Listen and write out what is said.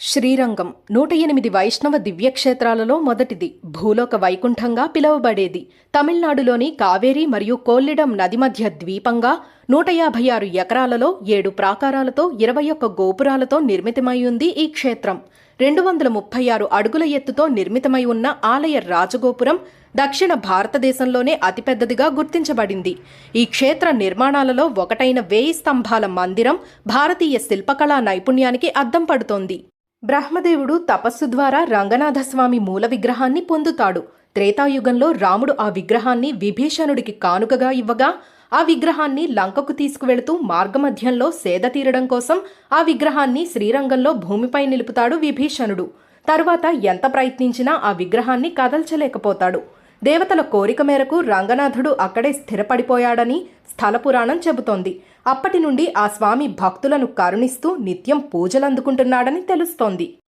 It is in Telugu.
శ్రీరంగం 108 వైష్ణవ దివ్యక్షేత్రాలలో మొదటిది. భూలోక వైకుంఠంగా పిలువబడేది. తమిళనాడులోని కావేరి మరియు కొల్లిడం నది మధ్య ద్వీపంగా 156 ఎకరాలలో 7 ప్రాకారాలతో 21 గోపురాలతో నిర్మితమై ఉంది ఈ క్షేత్రం. 236 అడుగుల ఎత్తుతో నిర్మితమై ఉన్న ఆలయ రాజగోపురం దక్షిణ భారతదేశంలోనే అతిపెద్దదిగా గుర్తించబడింది. ఈ క్షేత్ర నిర్మాణాలలో ఒకటైన 1000 స్తంభాల మందిరం భారతీయ శిల్పకళా నైపుణ్యానికి అద్దం పడుతోంది. బ్రహ్మదేవుడు తపస్సు ద్వారా రంగనాథస్వామి మూల విగ్రహాన్ని పొందుతాడు. త్రేతాయుగంలో రాముడు ఆ విగ్రహాన్ని విభీషణుడికి కానుకగా ఇవ్వగా ఆ విగ్రహాన్ని లంకకు తీసుకువెళుతూ మార్గమధ్యంలో సేద తీరడం కోసం ఆ విగ్రహాన్ని శ్రీరంగంలో భూమిపై నిలుపుతాడు విభీషణుడు. తరువాత ఎంత ప్రయత్నించినా ఆ విగ్రహాన్ని కదల్చలేకపోతాడు. దేవతల కోరిక మేరకు రంగనాథుడు అక్కడే స్థిరపడిపోయాడని స్థల పురాణం చెబుతోంది. అప్పటి నుండి ఆ స్వామి భక్తులను కరుణిస్తూ నిత్యం పూజలందుకుంటున్నాడని తెలుస్తోంది.